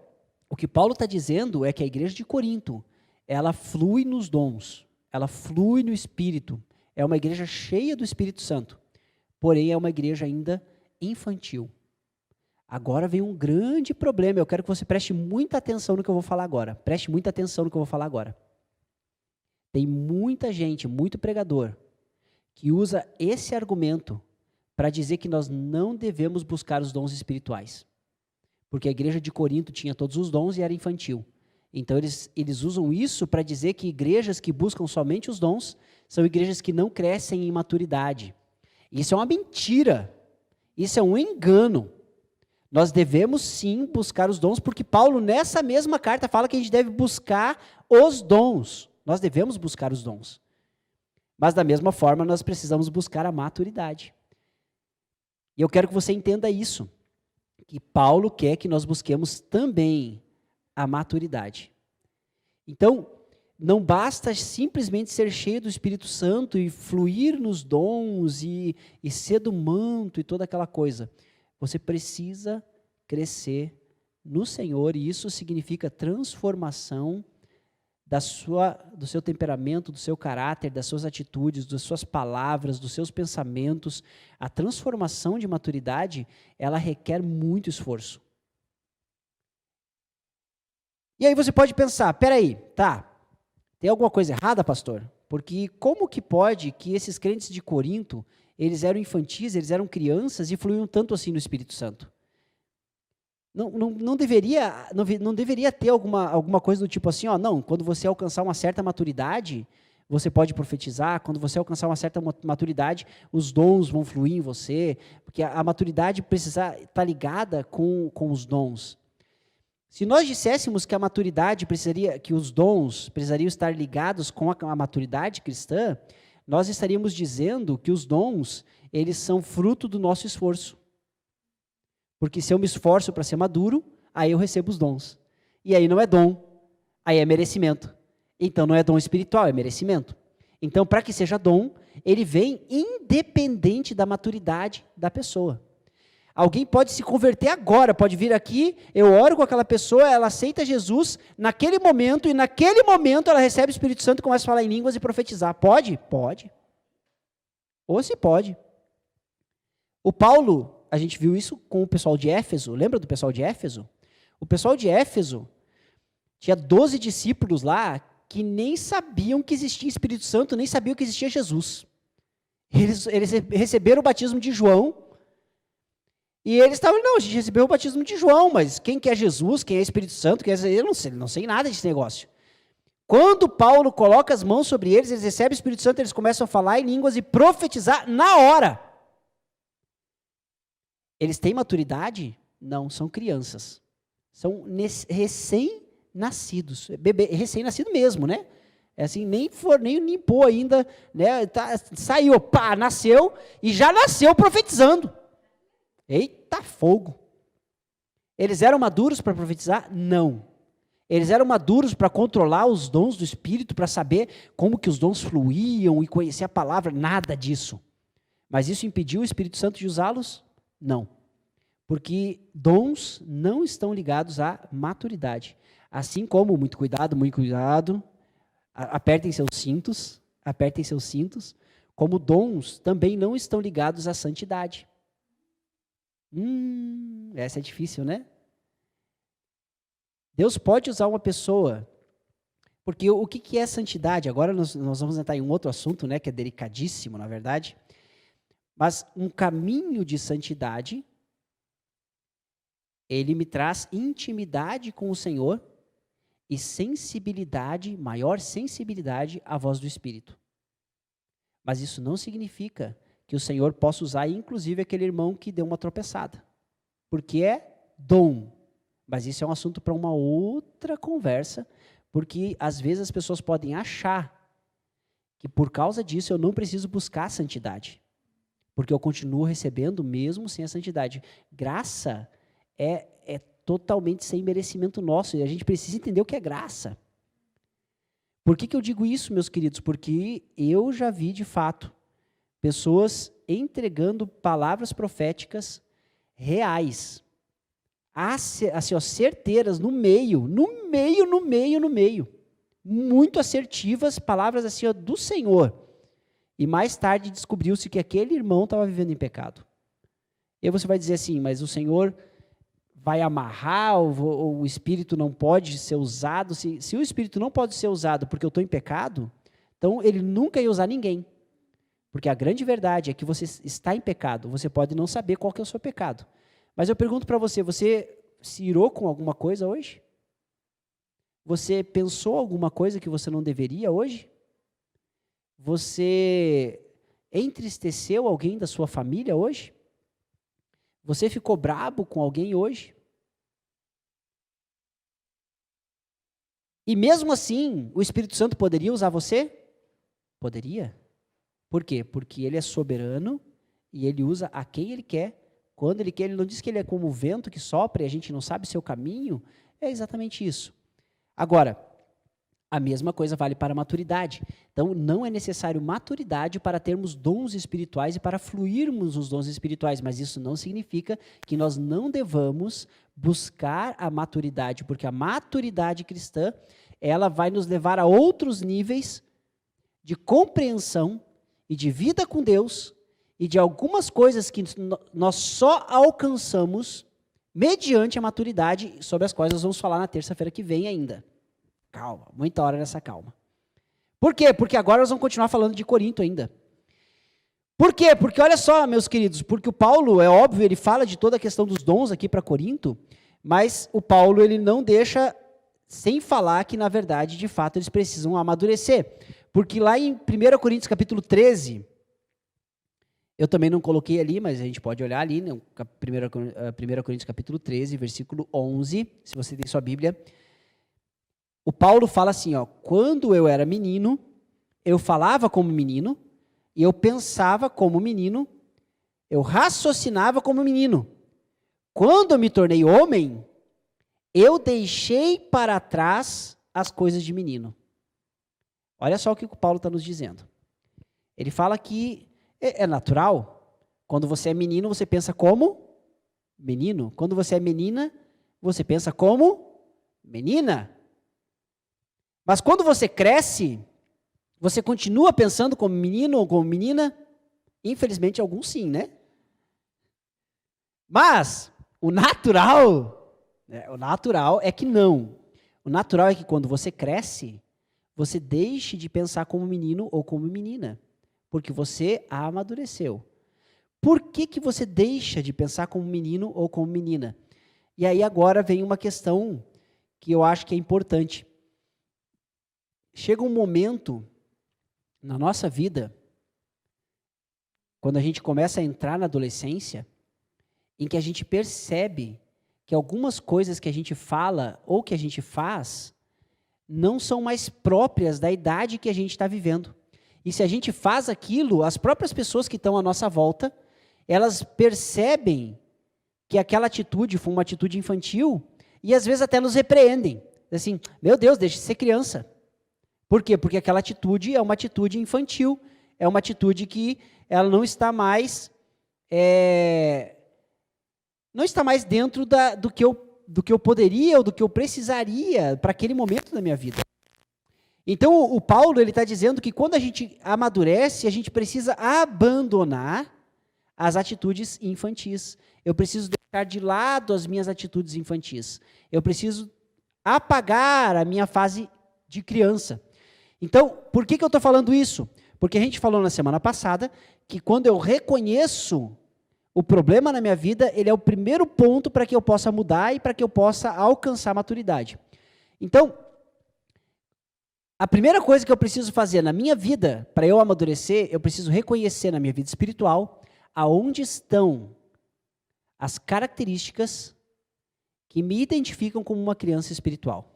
o que Paulo está dizendo é que a igreja de Corinto, ela flui nos dons, ela flui no Espírito, é uma igreja cheia do Espírito Santo, porém é uma igreja ainda infantil. Agora vem um grande problema, eu quero que você preste muita atenção no que eu vou falar agora, preste muita atenção no que eu vou falar agora. Tem muita gente, muito pregador, que usa esse argumento para dizer que nós não devemos buscar os dons espirituais. Porque a igreja de Corinto tinha todos os dons e era infantil. Então, eles usam isso para dizer que igrejas que buscam somente os dons são igrejas que não crescem em maturidade. Isso é uma mentira. Isso é um engano. Nós devemos, sim, buscar os dons, porque Paulo, nessa mesma carta, fala que a gente deve buscar os dons. Nós devemos buscar os dons. Mas, da mesma forma, nós precisamos buscar a maturidade. E eu quero que você entenda isso. Que Paulo quer que nós busquemos também a maturidade. Então, não basta simplesmente ser cheio do Espírito Santo e fluir nos dons e ser do manto e toda aquela coisa. Você precisa crescer no Senhor e isso significa transformação do seu temperamento, do seu caráter, das suas atitudes, das suas palavras, dos seus pensamentos. A transformação de maturidade, ela requer muito esforço. E aí você pode pensar, peraí, tá, tem alguma coisa errada, pastor? Porque como que pode que esses crentes de Corinto, eles eram infantis, eles eram crianças e fluíam tanto assim no Espírito Santo? Não deveria ter alguma coisa do tipo assim, ó, não, quando você alcançar uma certa maturidade, você pode profetizar, quando você alcançar uma certa maturidade, os dons vão fluir em você, porque a maturidade precisa estar ligada com os dons. Se nós disséssemos que a maturidade que os dons precisariam estar ligados com a maturidade cristã, nós estaríamos dizendo que os dons, eles são fruto do nosso esforço. Porque se eu me esforço para ser maduro, aí eu recebo os dons. E aí não é dom, aí é merecimento. Então não é dom espiritual, é merecimento. Então, para que seja dom, ele vem independente da maturidade da pessoa. Alguém pode se converter agora, pode vir aqui, eu oro com aquela pessoa, ela aceita Jesus naquele momento, e naquele momento ela recebe o Espírito Santo e começa a falar em línguas e profetizar. Pode? Pode. Ou se pode. O Paulo, a gente viu isso com o pessoal de Éfeso, lembra do pessoal de Éfeso? O pessoal de Éfeso tinha 12 discípulos lá que nem sabiam que existia Espírito Santo, nem sabiam que existia Jesus. Eles receberam o batismo de João, e eles estavam, não, a gente recebeu o batismo de João, mas quem que é Jesus, quem é Espírito Santo, eu não sei nada desse negócio. Quando Paulo coloca as mãos sobre eles, eles recebem o Espírito Santo, eles começam a falar em línguas e profetizar na hora. Eles têm maturidade? Não, são crianças. São recém-nascidos. Bebê, recém-nascido mesmo, né? É assim, nem limpou ainda, né? Saiu, pá, nasceu e já nasceu profetizando. Eita, fogo. Eles eram maduros para profetizar? Não. Eles eram maduros para controlar os dons do Espírito, para saber como que os dons fluíam e conhecer a palavra? Nada disso. Mas isso impediu o Espírito Santo de usá-los? Não. Porque dons não estão ligados à maturidade. Assim como, muito cuidado, apertem seus cintos, como dons também não estão ligados à santidade. Essa é difícil, né? Deus pode usar uma pessoa, porque o que é santidade? Agora nós vamos entrar em um outro assunto, né, que é delicadíssimo, na verdade, mas um caminho de santidade, ele me traz intimidade com o Senhor e sensibilidade, maior sensibilidade à voz do Espírito. Mas isso não significa que o Senhor possa usar, inclusive, aquele irmão que deu uma tropeçada. Porque é dom. Mas isso é um assunto para uma outra conversa, porque às vezes as pessoas podem achar que por causa disso eu não preciso buscar a santidade. Porque eu continuo recebendo mesmo sem a santidade. Graça é totalmente sem merecimento nosso, e a gente precisa entender o que é graça. Por que eu digo isso, meus queridos? Porque eu já vi, de fato, pessoas entregando palavras proféticas reais, assim, certeiras, no meio, muito assertivas, palavras assim, do Senhor. E mais tarde descobriu-se que aquele irmão estava vivendo em pecado. E aí você vai dizer assim, mas o Senhor vai amarrar, o Espírito não pode ser usado. Se o Espírito não pode ser usado porque eu estou em pecado, então ele nunca ia usar ninguém. Porque a grande verdade é que você está em pecado, você pode não saber qual que é o seu pecado. Mas eu pergunto para você, você se irou com alguma coisa hoje? Você pensou alguma coisa que você não deveria hoje? Você entristeceu alguém da sua família hoje? Você ficou brabo com alguém hoje? E mesmo assim, o Espírito Santo poderia usar você? Poderia. Por quê? Porque ele é soberano e ele usa a quem ele quer, quando ele quer. Ele não diz que ele é como o vento que sopra e a gente não sabe seu caminho. É exatamente isso. Agora, a mesma coisa vale para a maturidade. Então, não é necessário maturidade para termos dons espirituais e para fluirmos os dons espirituais, mas isso não significa que nós não devamos buscar a maturidade, porque a maturidade cristã, ela vai nos levar a outros níveis de compreensão e de vida com Deus e de algumas coisas que nós só alcançamos mediante a maturidade, sobre as quais nós vamos falar na terça-feira que vem ainda. Calma, muita hora nessa calma. Por quê? Porque agora nós vamos continuar falando de Corinto ainda. Por quê? Porque olha só, meus queridos, porque o Paulo, é óbvio, ele fala de toda a questão dos dons aqui para Corinto, mas o Paulo, ele não deixa sem falar que, na verdade, de fato, eles precisam amadurecer. Porque lá em 1 Coríntios capítulo 13, eu também não coloquei ali, mas a gente pode olhar ali, né, 1 Coríntios capítulo 13, versículo 11, se você tem sua Bíblia. O Paulo fala assim, ó, quando eu era menino, eu falava como menino, e eu pensava como menino, eu raciocinava como menino. Quando eu me tornei homem, eu deixei para trás as coisas de menino. Olha só o que o Paulo está nos dizendo. Ele fala que é natural. Quando você é menino, você pensa como menino. Quando você é menina, você pensa como menina. Mas quando você cresce, você continua pensando como menino ou como menina? Infelizmente, alguns sim, né? Mas o natural é que não. O natural é que quando você cresce, você deixe de pensar como menino ou como menina, porque você amadureceu. Por que você deixa de pensar como menino ou como menina? E aí agora vem uma questão que eu acho que é importante. Chega um momento na nossa vida, quando a gente começa a entrar na adolescência, em que a gente percebe que algumas coisas que a gente fala ou que a gente faz não são mais próprias da idade que a gente está vivendo. E se a gente faz aquilo, as próprias pessoas que estão à nossa volta, elas percebem que aquela atitude foi uma atitude infantil e às vezes até nos repreendem. Assim, meu Deus, deixa de ser criança. Por quê? Porque aquela atitude é uma atitude infantil, é uma atitude que ela não está mais dentro do que eu poderia ou do que eu precisaria para aquele momento da minha vida. Então, o Paulo ele está dizendo que quando a gente amadurece, a gente precisa abandonar as atitudes infantis. Eu preciso deixar de lado as minhas atitudes infantis. Eu preciso apagar a minha fase de criança. Então, por que eu estou falando isso? Porque a gente falou na semana passada que quando eu reconheço o problema na minha vida, ele é o primeiro ponto para que eu possa mudar e para que eu possa alcançar a maturidade. Então, a primeira coisa que eu preciso fazer na minha vida, para eu amadurecer, eu preciso reconhecer na minha vida espiritual aonde estão as características que me identificam como uma criança espiritual.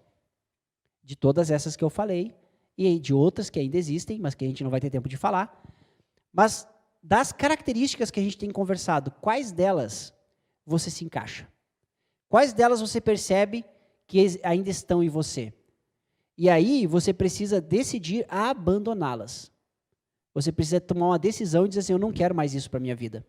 De todas essas que eu falei, e de outras que ainda existem, mas que a gente não vai ter tempo de falar. Mas das características que a gente tem conversado, quais delas você se encaixa? Quais delas você percebe que ainda estão em você? E aí você precisa decidir abandoná-las. Você precisa tomar uma decisão e dizer assim, eu não quero mais isso para a minha vida.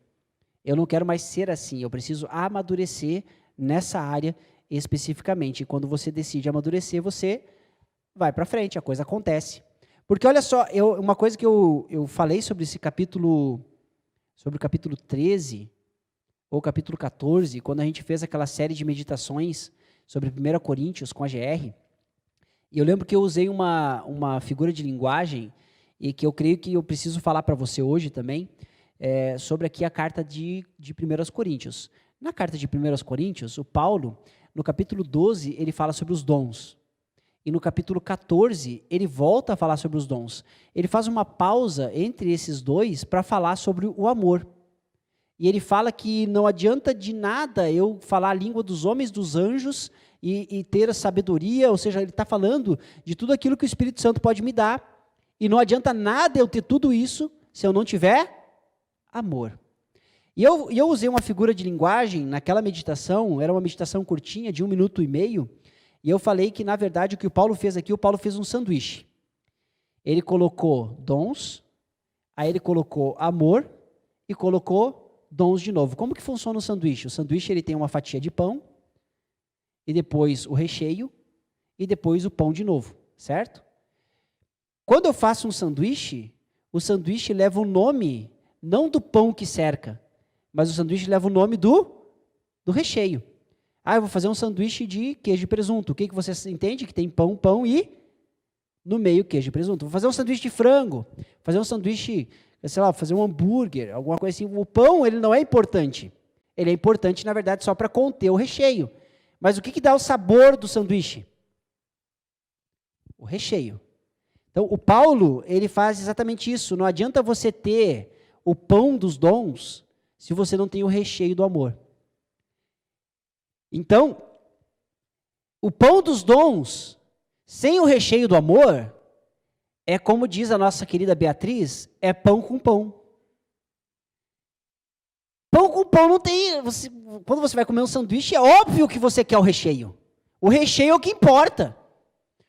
Eu não quero mais ser assim, eu preciso amadurecer nessa área especificamente. E quando você decide amadurecer, você vai para frente, a coisa acontece. Porque olha só, uma coisa que eu falei sobre esse capítulo, sobre o capítulo 13, ou capítulo 14, quando a gente fez aquela série de meditações sobre 1 Coríntios com a GR, e eu lembro que eu usei uma figura de linguagem, e que eu creio que eu preciso falar para você hoje também, sobre aqui a carta de 1 Coríntios. Na carta de 1 Coríntios, o Paulo, no capítulo 12, ele fala sobre os dons. E no capítulo 14, ele volta a falar sobre os dons. Ele faz uma pausa entre esses dois para falar sobre o amor. E ele fala que não adianta de nada eu falar a língua dos homens, dos anjos, e ter a sabedoria, ou seja, ele está falando de tudo aquilo que o Espírito Santo pode me dar. E não adianta nada eu ter tudo isso se eu não tiver amor. E eu usei uma figura de linguagem naquela meditação, era uma meditação curtinha, de 1 minuto e meio, e eu falei que, na verdade, o que o Paulo fez aqui, o Paulo fez um sanduíche. Ele colocou dons, aí ele colocou amor e colocou dons de novo. Como que funciona o sanduíche? O sanduíche ele tem uma fatia de pão, e depois o recheio, e depois o pão de novo, certo? Quando eu faço um sanduíche, o sanduíche leva o nome, não do pão que cerca, mas o sanduíche leva o nome do recheio. Ah, eu vou fazer um sanduíche de queijo e presunto. O que você entende? Que tem pão e no meio queijo e presunto. Vou fazer um sanduíche de frango, fazer um sanduíche, sei lá, fazer um hambúrguer, alguma coisa assim. O pão, ele não é importante. Ele é importante, na verdade, só para conter o recheio. Mas o que dá o sabor do sanduíche? O recheio. Então, o Paulo, ele faz exatamente isso. Não adianta você ter o pão dos dons se você não tem o recheio do amor. Então, o pão dos dons, sem o recheio do amor, é como diz a nossa querida Beatriz, é pão com pão. Pão com pão não tem... quando você vai comer um sanduíche, é óbvio que você quer o recheio. O recheio é o que importa.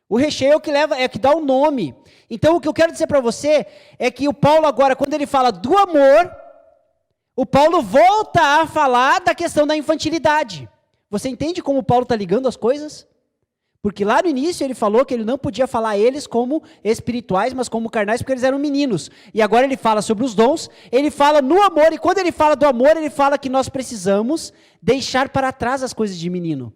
O recheio é o que leva, é o que dá o nome. Então, o que eu quero dizer para você é que o Paulo agora, quando ele fala do amor, o Paulo volta a falar da questão da infantilidade. Você entende como o Paulo está ligando as coisas? Porque lá no início ele falou que ele não podia falar a eles como espirituais, mas como carnais, porque eles eram meninos. E agora ele fala sobre os dons, ele fala no amor, e quando ele fala do amor, ele fala que nós precisamos deixar para trás as coisas de menino.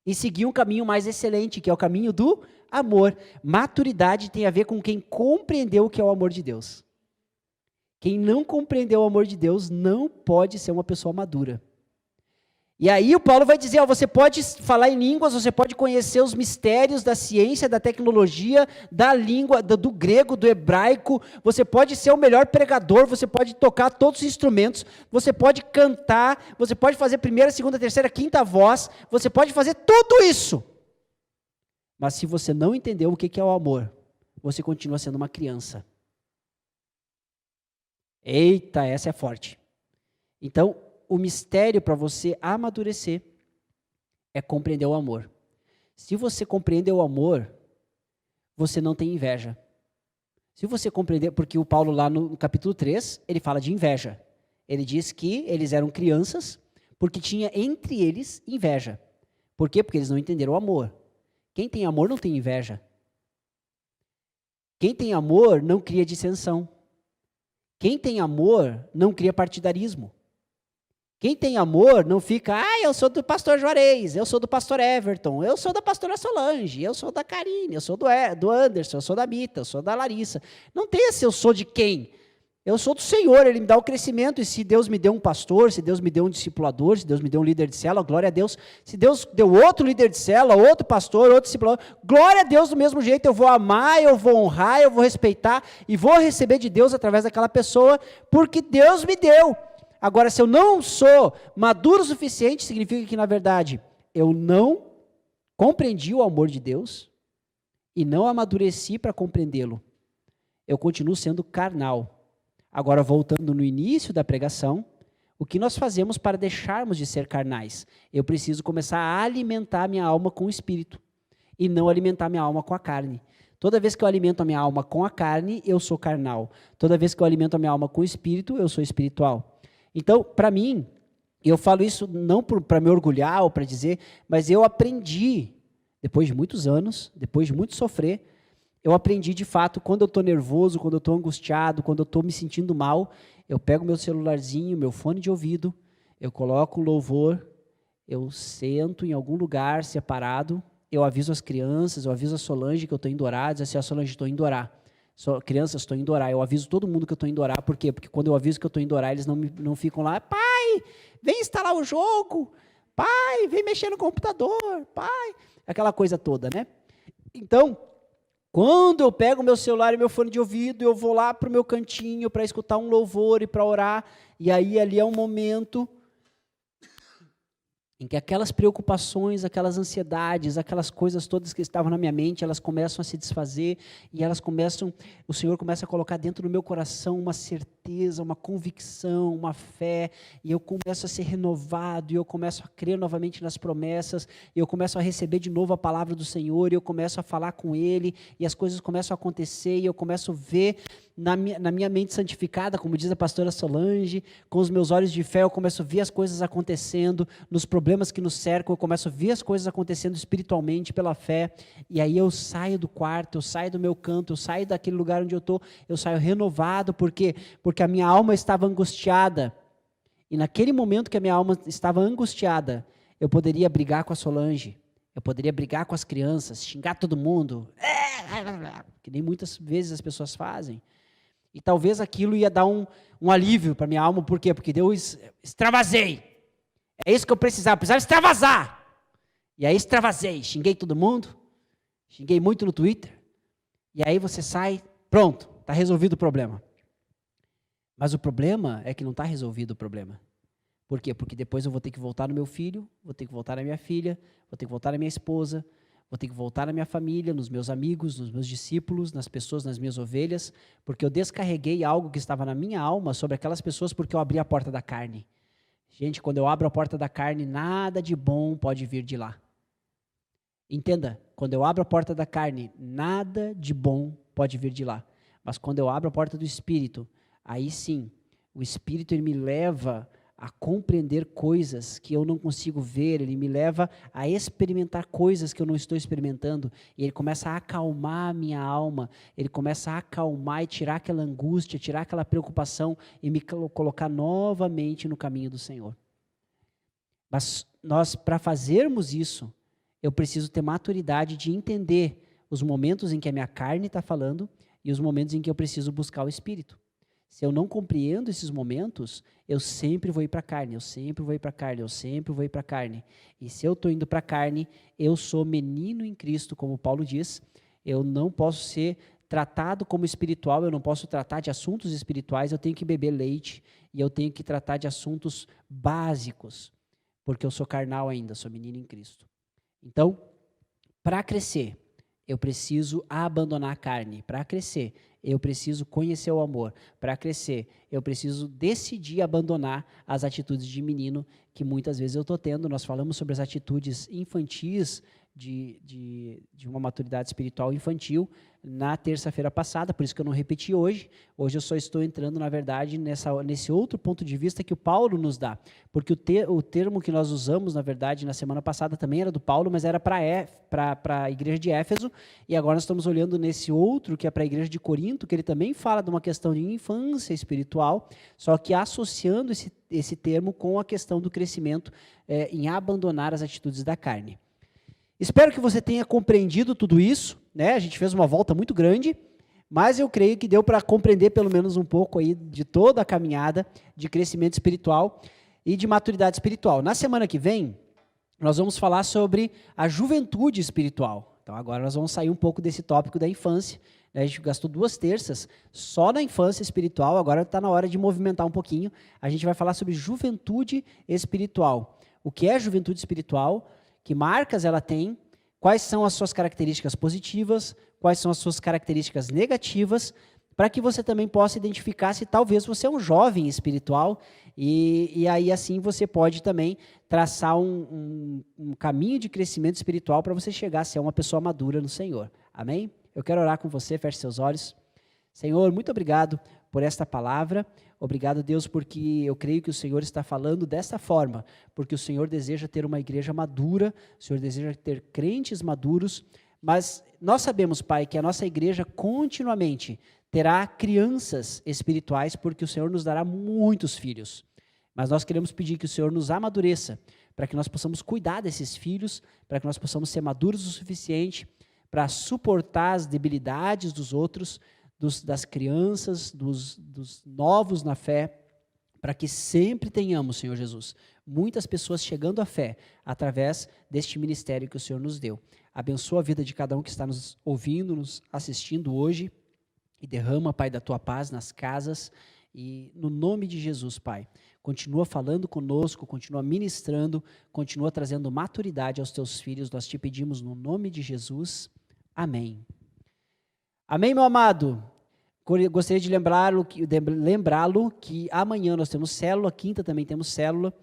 E seguir um caminho mais excelente, que é o caminho do amor. Maturidade tem a ver com quem compreendeu o que é o amor de Deus. Quem não compreendeu o amor de Deus não pode ser uma pessoa madura. E aí o Paulo vai dizer, ó, você pode falar em línguas, você pode conhecer os mistérios da ciência, da tecnologia, da língua, do grego, do hebraico, você pode ser o melhor pregador, você pode tocar todos os instrumentos, você pode cantar, você pode fazer primeira, segunda, terceira, quinta voz, você pode fazer tudo isso. Mas se você não entendeu o que é o amor, você continua sendo uma criança. Eita, essa é forte. Então, o mistério para você amadurecer é compreender o amor. Se você compreender o amor, você não tem inveja. Se você compreender, porque o Paulo lá no capítulo 3, ele fala de inveja. Ele diz que eles eram crianças porque tinha entre eles inveja. Por quê? Porque eles não entenderam o amor. Quem tem amor não tem inveja. Quem tem amor não cria dissensão. Quem tem amor não cria partidarismo. Quem tem amor não fica, eu sou do pastor Juarez, eu sou do pastor Everton, eu sou da pastora Solange, eu sou da Karine, eu sou do Anderson, eu sou da Mita, eu sou da Larissa. Não tem esse eu sou de quem? Eu sou do Senhor, Ele me dá o crescimento, e se Deus me deu um pastor, se Deus me deu um discipulador, se Deus me deu um líder de célula, glória a Deus. Se Deus deu outro líder de célula, outro pastor, outro discipulador, glória a Deus do mesmo jeito, eu vou amar, eu vou honrar, eu vou respeitar, e vou receber de Deus através daquela pessoa, porque Deus me deu. Agora, se eu não sou maduro o suficiente, significa que, na verdade, eu não compreendi o amor de Deus e não amadureci para compreendê-lo. Eu continuo sendo carnal. Agora, voltando no início da pregação, o que nós fazemos para deixarmos de ser carnais? Eu preciso começar a alimentar minha alma com o Espírito e não alimentar minha alma com a carne. Toda vez que eu alimento a minha alma com a carne, eu sou carnal. Toda vez que eu alimento a minha alma com o Espírito, eu sou espiritual. Então, para mim, eu falo isso não para me orgulhar ou para dizer, mas eu aprendi, depois de muitos anos, depois de muito sofrer, eu aprendi de fato, quando eu estou nervoso, quando eu estou angustiado, quando eu estou me sentindo mal, eu pego meu celularzinho, meu fone de ouvido, eu coloco um louvor, eu sento em algum lugar separado, eu aviso as crianças, eu aviso a Solange que eu estou indo orar, diz assim, Solange, estou indo orar. Crianças, estou indo orar. Eu aviso todo mundo que eu estou indo orar. Por quê? Porque quando eu aviso que eu estou indo orar, eles não ficam lá, pai, vem instalar o jogo, pai, vem mexer no computador, pai, aquela coisa toda, né? Então, quando eu pego meu celular e meu fone de ouvido, eu vou lá para o meu cantinho para escutar um louvor e para orar, e aí ali é um momento em que aquelas preocupações, aquelas ansiedades, aquelas coisas todas que estavam na minha mente, elas começam a se desfazer e o Senhor começa a colocar dentro do meu coração uma certeza, uma convicção, uma fé, e eu começo a ser renovado, e eu começo a crer novamente nas promessas, e eu começo a receber de novo a palavra do Senhor, e eu começo a falar com Ele, e as coisas começam a acontecer, e eu começo a ver na minha mente santificada, como diz a pastora Solange, com os meus olhos de fé, eu começo a ver as coisas acontecendo, nos problemas que nos cercam, eu começo a ver as coisas acontecendo espiritualmente pela fé, e aí eu saio do quarto, eu saio do meu canto, eu saio daquele lugar onde eu estou, eu saio renovado, porque a minha alma estava angustiada, e naquele momento que a minha alma estava angustiada, eu poderia brigar com a Solange, eu poderia brigar com as crianças, xingar todo mundo, que nem muitas vezes as pessoas fazem. E talvez aquilo ia dar um alívio para minha alma, por quê? Porque eu extravasei. É isso que eu precisava extravasar. E aí extravasei, xinguei todo mundo, xinguei muito no Twitter, e aí você sai, pronto, está resolvido o problema. Mas o problema é que não está resolvido o problema. Por quê? Porque depois eu vou ter que voltar no meu filho, vou ter que voltar na minha filha, vou ter que voltar na minha esposa, vou ter que voltar na minha família, nos meus amigos, nos meus discípulos, nas pessoas, nas minhas ovelhas, porque eu descarreguei algo que estava na minha alma sobre aquelas pessoas porque eu abri a porta da carne. Gente, quando eu abro a porta da carne, nada de bom pode vir de lá. Entenda, quando eu abro a porta da carne, nada de bom pode vir de lá. Mas quando eu abro a porta do Espírito, aí sim, o Espírito ele me leva a compreender coisas que eu não consigo ver, ele me leva a experimentar coisas que eu não estou experimentando, e ele começa a acalmar a minha alma, ele começa a acalmar e tirar aquela angústia, tirar aquela preocupação e me colocar novamente no caminho do Senhor. Mas nós, para fazermos isso, eu preciso ter maturidade de entender os momentos em que a minha carne está falando e os momentos em que eu preciso buscar o Espírito. Se eu não compreendo esses momentos, eu sempre vou ir para a carne, eu sempre vou ir para a carne, eu sempre vou ir para a carne. E se eu estou indo para a carne, eu sou menino em Cristo, como Paulo diz, eu não posso ser tratado como espiritual, eu não posso tratar de assuntos espirituais, eu tenho que beber leite e eu tenho que tratar de assuntos básicos, porque eu sou carnal ainda, sou menino em Cristo. Então, para crescer, eu preciso abandonar a carne. Para crescer, eu preciso conhecer o amor. Para crescer, eu preciso decidir abandonar as atitudes de menino que muitas vezes eu estou tendo. Nós falamos sobre as atitudes infantis de uma maturidade espiritual infantil na terça-feira passada, por isso que eu não repeti hoje. Hoje eu só estou entrando, na verdade, nesse outro ponto de vista que o Paulo nos dá. Porque o termo que nós usamos, na verdade, na semana passada também era do Paulo, mas era para a igreja de Éfeso, e agora nós estamos olhando nesse outro, que é para a igreja de Corinto, que ele também fala de uma questão de infância espiritual, só que associando esse termo com a questão do crescimento em abandonar as atitudes da carne. Espero que você tenha compreendido tudo isso, né? A gente fez uma volta muito grande, mas eu creio que deu para compreender pelo menos um pouco aí de toda a caminhada de crescimento espiritual e de maturidade espiritual. Na semana que vem, nós vamos falar sobre a juventude espiritual. Então agora nós vamos sair um pouco desse tópico da infância. A gente gastou 2 terças só na infância espiritual, agora está na hora de movimentar um pouquinho. A gente vai falar sobre juventude espiritual. O que é juventude espiritual? Que marcas ela tem, quais são as suas características positivas, quais são as suas características negativas, para que você também possa identificar se talvez você é um jovem espiritual, e aí assim você pode também traçar um caminho de crescimento espiritual para você chegar a ser uma pessoa madura no Senhor. Amém? Eu quero orar com você, feche seus olhos. Senhor, muito obrigado por esta palavra. Obrigado, Deus, porque eu creio que o Senhor está falando desta forma, porque o Senhor deseja ter uma igreja madura, o Senhor deseja ter crentes maduros, mas nós sabemos, Pai, que a nossa igreja continuamente terá crianças espirituais, porque o Senhor nos dará muitos filhos. Mas nós queremos pedir que o Senhor nos amadureça, para que nós possamos cuidar desses filhos, para que nós possamos ser maduros o suficiente para suportar as debilidades dos outros, das crianças, dos novos na fé, para que sempre tenhamos, Senhor Jesus, muitas pessoas chegando à fé através deste ministério que o Senhor nos deu. Abençoa a vida de cada um que está nos ouvindo, nos assistindo hoje, e derrama, Pai, da Tua paz nas casas, e no nome de Jesus, Pai, continua falando conosco, continua ministrando, continua trazendo maturidade aos Teus filhos, nós te pedimos no nome de Jesus. Amém. Amém, meu amado? Gostaria de lembrá-lo que amanhã nós temos célula, quinta também temos célula,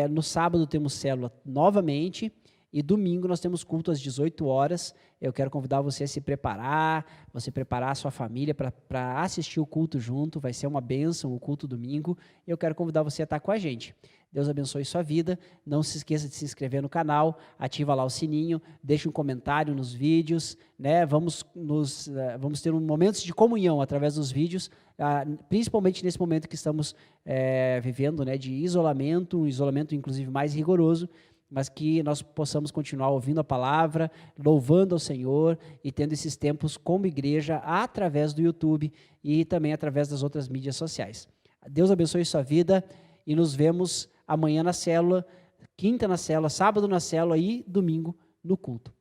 no sábado temos célula novamente, e domingo nós temos culto às 18 horas. Eu quero convidar você a se preparar, você preparar a sua família para assistir o culto junto, vai ser uma bênção o culto domingo, e eu quero convidar você a estar com a gente. Deus abençoe sua vida, não se esqueça de se inscrever no canal, ativa lá o sininho, deixa um comentário nos vídeos, né? Vamos ter momentos de comunhão através dos vídeos, principalmente nesse momento que estamos vivendo, né, de isolamento, um isolamento inclusive mais rigoroso, mas que nós possamos continuar ouvindo a palavra, louvando ao Senhor e tendo esses tempos como igreja através do YouTube e também através das outras mídias sociais. Deus abençoe sua vida e nos vemos amanhã na célula, quinta na célula, sábado na célula e domingo no culto.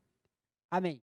Amém.